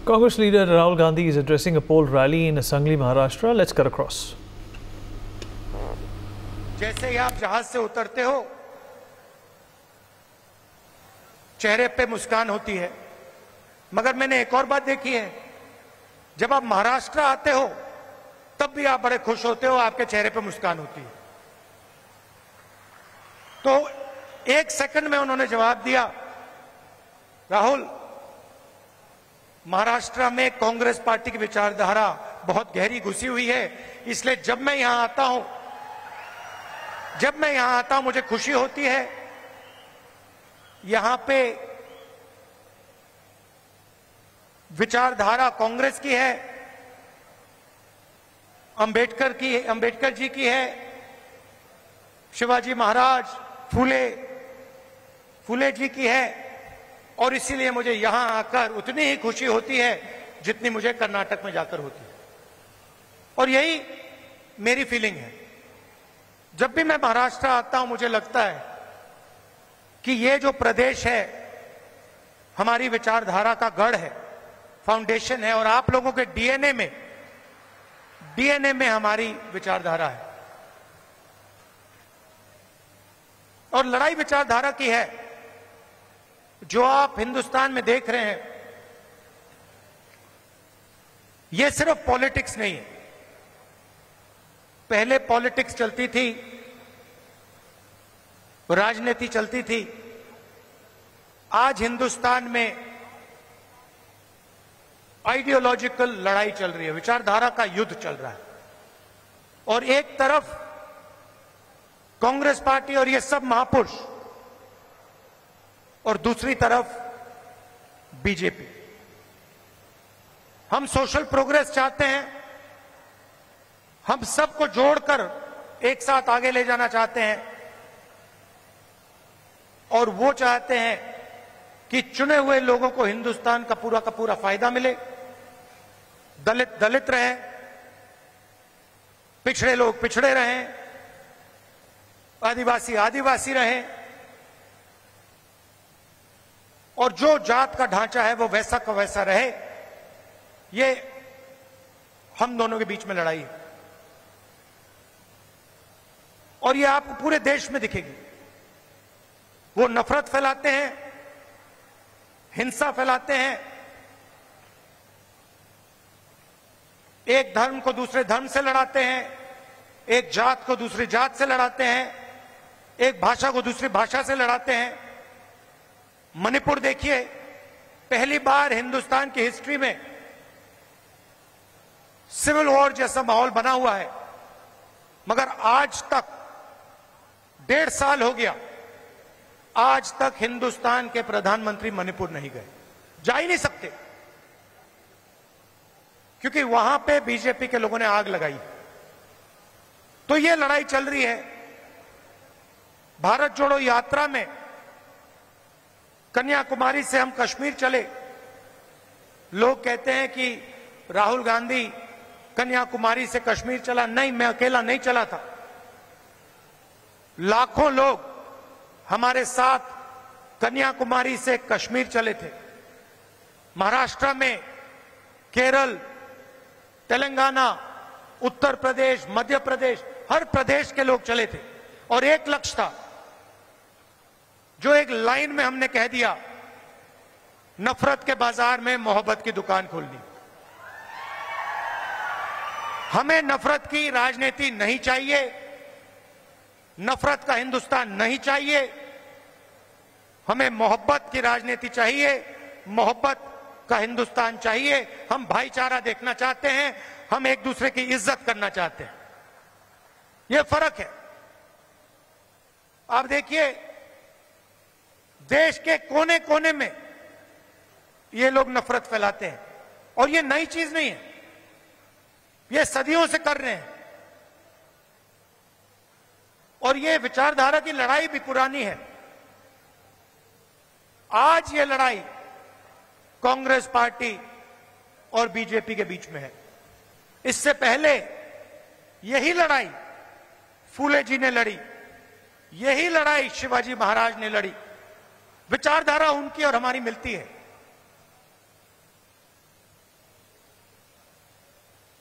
Congress leader Rahul Gandhi is addressing a poll rally in Sangli, Maharashtra. Let's cut across. जैसे ही आप जहाज से उतरते हो, चेहरे पे मुस्कान होती है, मगर मैंने एक और बात देखी है, जब आप महाराष्ट्र आते हो तब भी आप बड़े खुश होते हो, आपके चेहरे पे मुस्कान होती है। तो एक सेकंड में उन्होंने जवाब दिया, राहुल, महाराष्ट्र में कांग्रेस पार्टी की विचारधारा बहुत गहरी घुसी हुई है, इसलिए जब मैं यहां आता हूं मुझे खुशी होती है। यहां पे विचारधारा कांग्रेस की है, अंबेडकर जी की है, शिवाजी महाराज, फूले जी की है, और इसीलिए मुझे यहां आकर उतनी ही खुशी होती है जितनी मुझे कर्नाटक में जाकर होती है। और यही मेरी फीलिंग है। जब भी मैं महाराष्ट्र आता हूं मुझे लगता है कि ये जो प्रदेश है हमारी विचारधारा का गढ़ है, फाउंडेशन है, और आप लोगों के डीएनए में हमारी विचारधारा है। और लड़ाई विचारधारा की है। जो आप हिंदुस्तान में देख रहे हैं, ये सिर्फ पॉलिटिक्स नहीं है। पहले पॉलिटिक्स चलती थी, राजनीति चलती थी। आज हिंदुस्तान में आइडियोलॉजिकल लड़ाई चल रही है, विचारधारा का युद्ध चल रहा है। और एक तरफ कांग्रेस पार्टी और ये सब महापुरुष, और दूसरी तरफ बीजेपी। हम सोशल प्रोग्रेस चाहते हैं, हम सबको जोड़कर एक साथ आगे ले जाना चाहते हैं, और वो चाहते हैं कि चुने हुए लोगों को हिंदुस्तान का पूरा फायदा मिले। दलित दलित रहे, पिछड़े लोग पिछड़े रहें, आदिवासी आदिवासी रहें, और जो जात का ढांचा है वो वैसा का वैसा रहे। ये हम दोनों के बीच में लड़ाई है, और ये आपको पूरे देश में दिखेगी। वो नफरत फैलाते हैं, हिंसा फैलाते हैं, एक धर्म को दूसरे धर्म से लड़ाते हैं, एक जात को दूसरी जात से लड़ाते हैं, एक भाषा को दूसरी भाषा से लड़ाते हैं। मणिपुर देखिए, पहली बार हिंदुस्तान की हिस्ट्री में सिविल वॉर जैसा माहौल बना हुआ है, मगर आज तक 1.5 साल हो गया, आज तक हिंदुस्तान के प्रधानमंत्री मणिपुर नहीं गए, जा ही नहीं सकते, क्योंकि वहां पे बीजेपी के लोगों ने आग लगाई। तो ये लड़ाई चल रही है। भारत जोड़ो यात्रा में कन्याकुमारी से हम कश्मीर चले। लोग कहते हैं कि राहुल गांधी कन्याकुमारी से कश्मीर चला। नहीं, मैं अकेला नहीं चला था। लाखों लोग हमारे साथ कन्याकुमारी से कश्मीर चले थे। महाराष्ट्र में, केरल, तेलंगाना, उत्तर प्रदेश, मध्य प्रदेश, हर प्रदेश के लोग चले थे, और एक लक्ष्य था, जो एक लाइन में हमने कह दिया, नफरत के बाजार में मोहब्बत की दुकान खोलनी। हमें नफरत की राजनीति नहीं चाहिए, नफरत का हिंदुस्तान नहीं चाहिए, हमें मोहब्बत की राजनीति चाहिए, मोहब्बत का हिंदुस्तान चाहिए। हम भाईचारा देखना चाहते हैं, हम एक दूसरे की इज्जत करना चाहते हैं। यह फर्क है। आप देखिए, देश के कोने कोने में ये लोग नफरत फैलाते हैं, और ये नई चीज नहीं है, ये सदियों से कर रहे हैं। और ये विचारधारा की लड़ाई भी पुरानी है। आज ये लड़ाई कांग्रेस पार्टी और बीजेपी के बीच में है। इससे पहले यही लड़ाई फूले जी ने लड़ी, यही लड़ाई शिवाजी महाराज ने लड़ी। विचारधारा उनकी और हमारी मिलती है।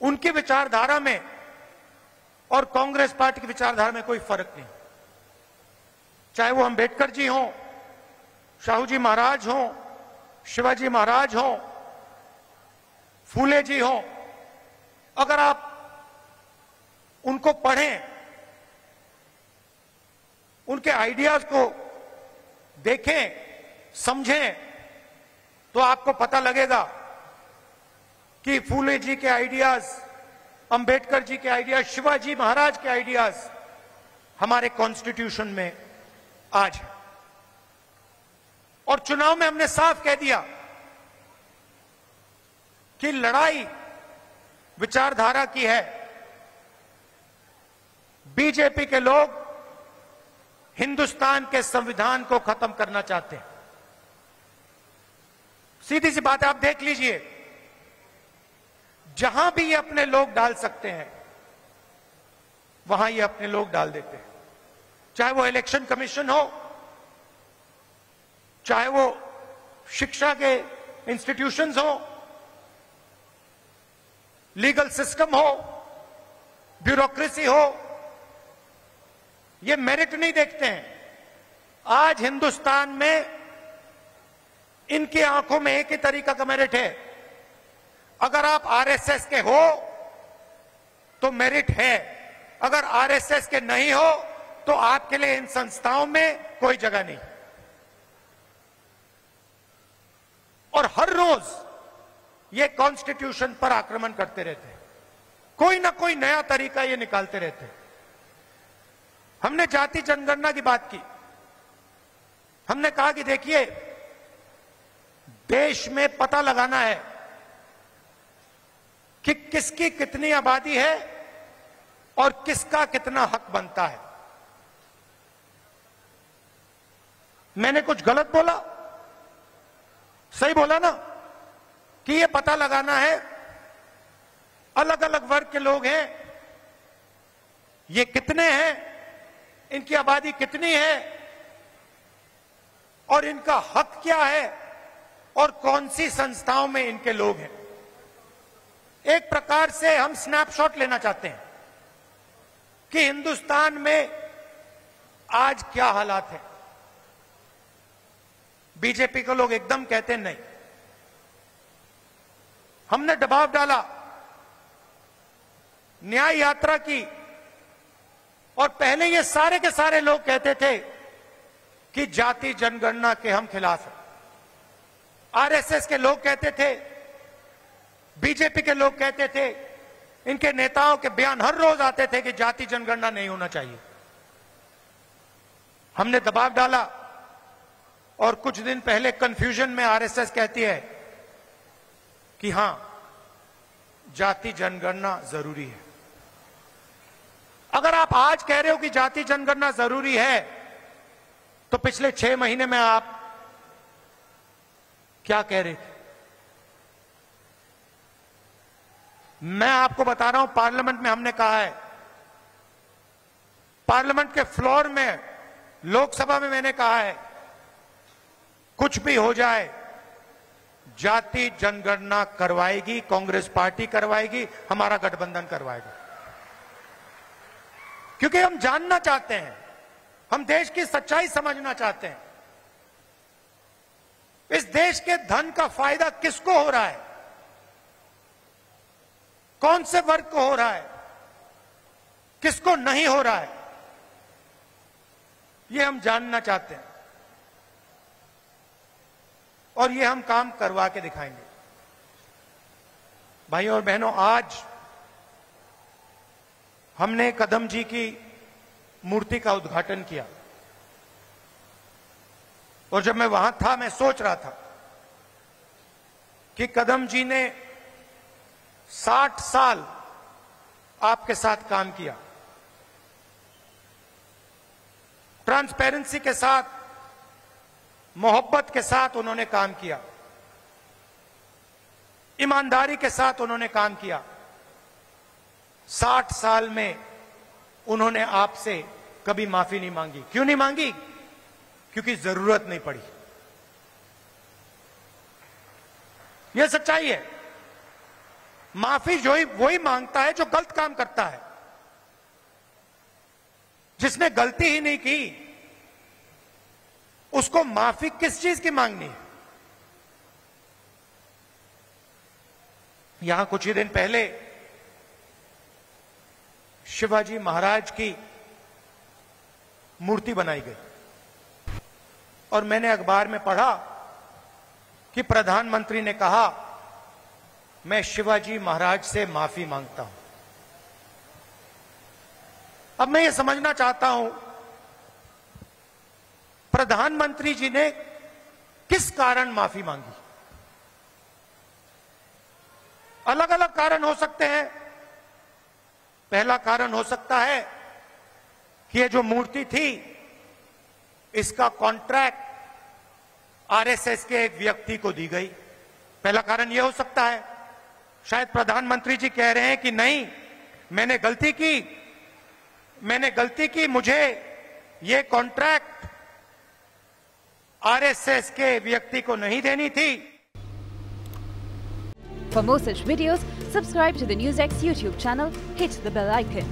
उनकी विचारधारा में और कांग्रेस पार्टी की विचारधारा में कोई फर्क नहीं। चाहे वो अंबेडकर जी हों, शाहू जी महाराज हों, शिवाजी महाराज हों, फूले जी हों, अगर आप उनको पढ़ें, उनके आइडियाज को देखें, समझें, तो आपको पता लगेगा कि फूले जी के आइडियाज, अंबेडकर जी के आइडियाज, शिवाजी महाराज के आइडियाज हमारे कॉन्स्टिट्यूशन में आज है। और चुनाव में हमने साफ कह दिया कि लड़ाई विचारधारा की है। बीजेपी के लोग हिंदुस्तान के संविधान को खत्म करना चाहते हैं। सीधी सी बात है, आप देख लीजिए, जहां भी ये अपने लोग डाल सकते हैं वहां ये अपने लोग डाल देते हैं। चाहे वो इलेक्शन कमीशन हो, चाहे वो शिक्षा के इंस्टीट्यूशंस हो, लीगल सिस्टम हो, ब्यूरोक्रेसी हो, ये मेरिट नहीं देखते हैं। आज हिंदुस्तान में इनकी आंखों में एक ही तरीका का मेरिट है। अगर आप आरएसएस के हो तो मेरिट है, अगर आरएसएस के नहीं हो तो आपके लिए इन संस्थाओं में कोई जगह नहीं। और हर रोज ये कॉन्स्टिट्यूशन पर आक्रमण करते रहते हैं, कोई ना कोई नया तरीका ये निकालते रहते हैं। हमने जाति जनगणना की बात की। हमने कहा कि देखिए, देश में पता लगाना है कि किसकी कितनी आबादी है और किसका कितना हक बनता है। मैंने कुछ गलत बोला? सही बोला ना कि ये पता लगाना है, अलग अलग वर्ग के लोग हैं, ये कितने हैं, इनकी आबादी कितनी है और इनका हक क्या है और कौन सी संस्थाओं में इनके लोग हैं। एक प्रकार से हम स्नैपशॉट लेना चाहते हैं कि हिंदुस्तान में आज क्या हालात है। बीजेपी के लोग एकदम कहते नहीं। हमने दबाव डाला, न्याय यात्रा की, और पहले ये सारे के सारे लोग कहते थे कि जाति जनगणना के हम खिलाफ हैं। आरएसएस के लोग कहते थे, बीजेपी के लोग कहते थे, इनके नेताओं के बयान हर रोज आते थे कि जाति जनगणना नहीं होना चाहिए। हमने दबाव डाला और कुछ दिन पहले कंफ्यूजन में आरएसएस कहती है कि हां, जाति जनगणना जरूरी है। अगर आप आज कह रहे हो कि जाति जनगणना जरूरी है, तो पिछले 6 महीने में आप क्या कह रहे थे? मैं आपको बता रहा हूं, पार्लियामेंट में हमने कहा है, पार्लियामेंट के फ्लोर में, लोकसभा में मैंने कहा है, कुछ भी हो जाए, जाति जनगणना करवाएगी कांग्रेस पार्टी, करवाएगी, हमारा गठबंधन करवाएगा। क्योंकि हम जानना चाहते हैं, हम देश की सच्चाई समझना चाहते हैं। इस देश के धन का फायदा किसको हो रहा है, कौन से वर्ग को हो रहा है, किसको नहीं हो रहा है, ये हम जानना चाहते हैं और ये हम काम करवा के दिखाएंगे। भाइयों और बहनों, आज हमने कदम जी की मूर्ति का उद्घाटन किया और जब मैं वहां था, मैं सोच रहा था कि कदम जी ने 60 साल आपके साथ काम किया, ट्रांसपेरेंसी के साथ, मोहब्बत के साथ उन्होंने काम किया, ईमानदारी के साथ उन्होंने काम किया। 60 साल में उन्होंने आपसे कभी माफी नहीं मांगी। क्यों नहीं मांगी? क्योंकि जरूरत नहीं पड़ी। यह सच्चाई है। माफी जो ही वही मांगता है जो गलत काम करता है। जिसने गलती ही नहीं की उसको माफी किस चीज की मांगनी है? यहां कुछ ही दिन पहले शिवाजी महाराज की मूर्ति बनाई गई और मैंने अखबार में पढ़ा कि प्रधानमंत्री ने कहा मैं शिवाजी महाराज से माफी मांगता हूं। अब मैं ये समझना चाहता हूं प्रधानमंत्री जी ने किस कारण माफी मांगी? अलग अलग कारण हो सकते हैं। पहला कारण हो सकता है कि ये जो मूर्ति थी इसका कॉन्ट्रैक्ट आरएसएस के एक व्यक्ति को दी गई। पहला कारण यह हो सकता है। शायद प्रधानमंत्री जी कह रहे हैं कि नहीं, मैंने गलती की, मुझे ये कॉन्ट्रैक्ट आरएसएस के व्यक्ति को नहीं देनी थी। For more such videos, subscribe to the NewsX YouTube channel, hit the bell icon.